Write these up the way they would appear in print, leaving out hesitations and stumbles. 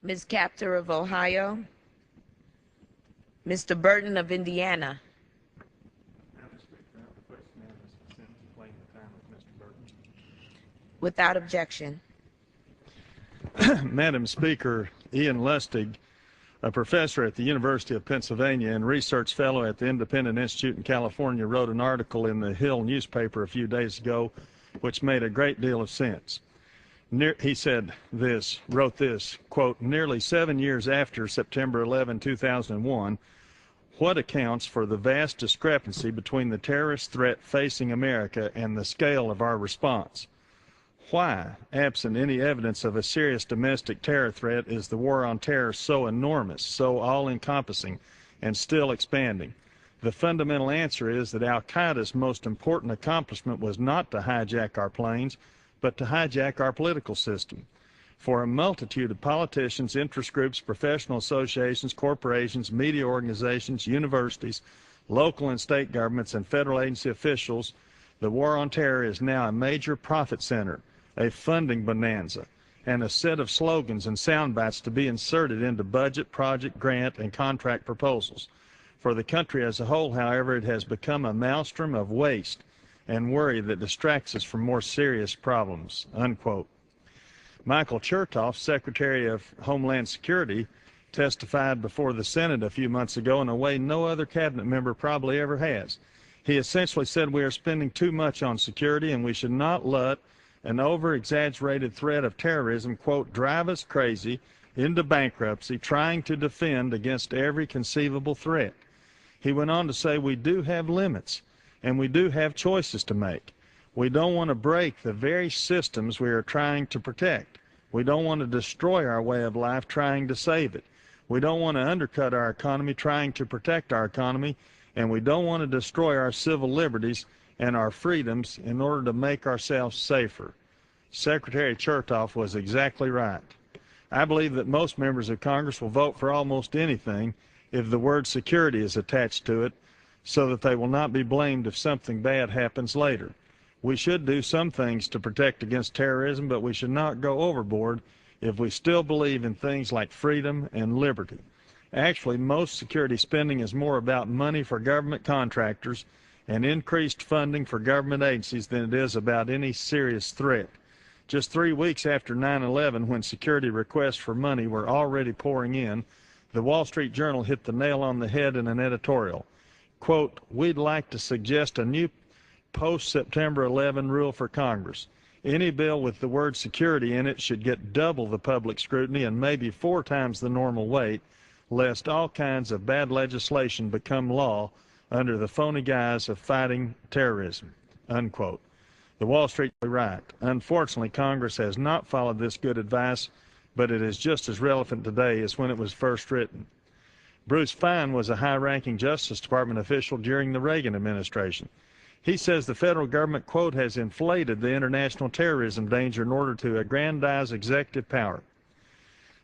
Ms. Capter of Ohio, Mr. Burton of Indiana. Without objection. Madam Speaker, Ian Lustig, a professor at the University of Pennsylvania and research fellow at the Independent Institute in California, wrote an article in the Hill newspaper a few days ago which made a great deal of sense. He wrote this, quote, nearly 7 years after September 11, 2001, what accounts for the vast discrepancy between the terrorist threat facing America and the scale of our response? Why, absent any evidence of a serious domestic terror threat, is the war on terror so enormous, so all-encompassing, and still expanding? The fundamental answer is that al-Qaeda's most important accomplishment was not to hijack our planes, but to hijack our political system. For a multitude of politicians, interest groups, professional associations, corporations, media organizations, universities, local and state governments, and federal agency officials, the war on terror is now a major profit center, a funding bonanza, and a set of slogans and sound bites to be inserted into budget, project, grant, and contract proposals. For the country as a whole, however, it has become a maelstrom of waste and worry that distracts us from more serious problems, unquote. Michael Chertoff, Secretary of Homeland Security, testified before the Senate a few months ago in a way no other cabinet member probably ever has. He essentially said we are spending too much on security and we should not let an over-exaggerated threat of terrorism, quote, drive us crazy into bankruptcy trying to defend against every conceivable threat. He went on to say we do have limits and we do have choices to make. We don't want to break the very systems we are trying to protect. We don't want to destroy our way of life trying to save it. We don't want to undercut our economy trying to protect our economy, and we don't want to destroy our civil liberties and our freedoms in order to make ourselves safer. Secretary Chertoff was exactly right. I believe that most members of Congress will vote for almost anything if the word security is attached to it, so that they will not be blamed if something bad happens later. We should do some things to protect against terrorism, but we should not go overboard if we still believe in things like freedom and liberty. Actually, most security spending is more about money for government contractors and increased funding for government agencies than it is about any serious threat. Just 3 weeks after 9/11, when security requests for money were already pouring in, the Wall Street Journal hit the nail on the head in an editorial. Quote, we'd like to suggest a new post-September 11 rule for Congress. Any bill with the word security in it should get double the public scrutiny and maybe 4 times the normal weight, lest all kinds of bad legislation become law under the phony guise of fighting terrorism, unquote. The Wall Street is right. Unfortunately, Congress has not followed this good advice, but it is just as relevant today as when it was first written. Bruce Fein was a high-ranking Justice Department official during the Reagan administration. He says the federal government, quote, has inflated the international terrorism danger in order to aggrandize executive power.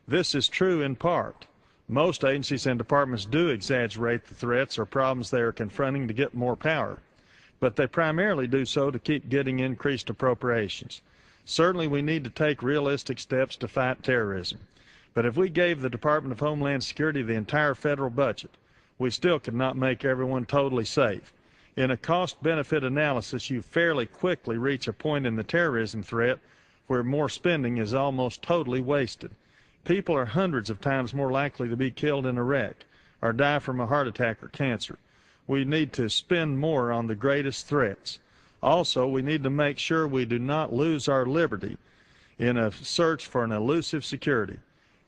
This is true in part. Most agencies and departments do exaggerate the threats or problems they are confronting to get more power, but they primarily do so to keep getting increased appropriations. Certainly we need to take realistic steps to fight terrorism. But if we gave the Department of Homeland Security the entire federal budget, we still could not make everyone totally safe. In a cost-benefit analysis, you fairly quickly reach a point in the terrorism threat where more spending is almost totally wasted. People are hundreds of times more likely to be killed in a wreck or die from a heart attack or cancer. We need to spend more on the greatest threats. Also, we need to make sure we do not lose our liberty in a search for an elusive security.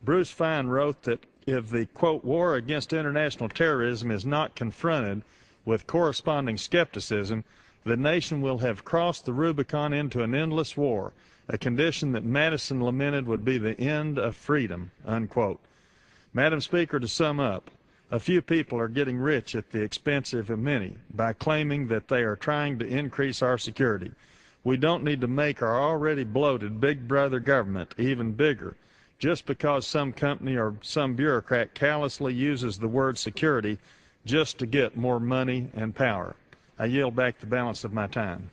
Bruce Fein wrote that if the, quote, war against international terrorism is not confronted with corresponding skepticism, the nation will have crossed the Rubicon into an endless war, a condition that Madison lamented would be the end of freedom, unquote. Madam Speaker, to sum up, a few people are getting rich at the expense of many by claiming that they are trying to increase our security. We don't need to make our already bloated big brother government even bigger just because some company or some bureaucrat callously uses the word security just to get more money and power. I yield back the balance of my time.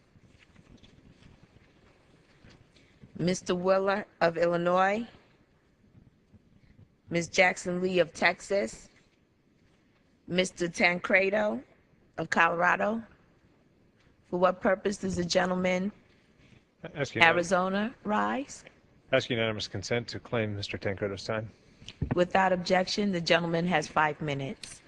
Mr. Willer of Illinois. Ms. Jackson Lee of Texas, Mr. Tancredo of Colorado. For what purpose does the gentleman Arizona rise? Ask unanimous consent to claim Mr. Tancredo's time. Without objection, the gentleman has 5 minutes.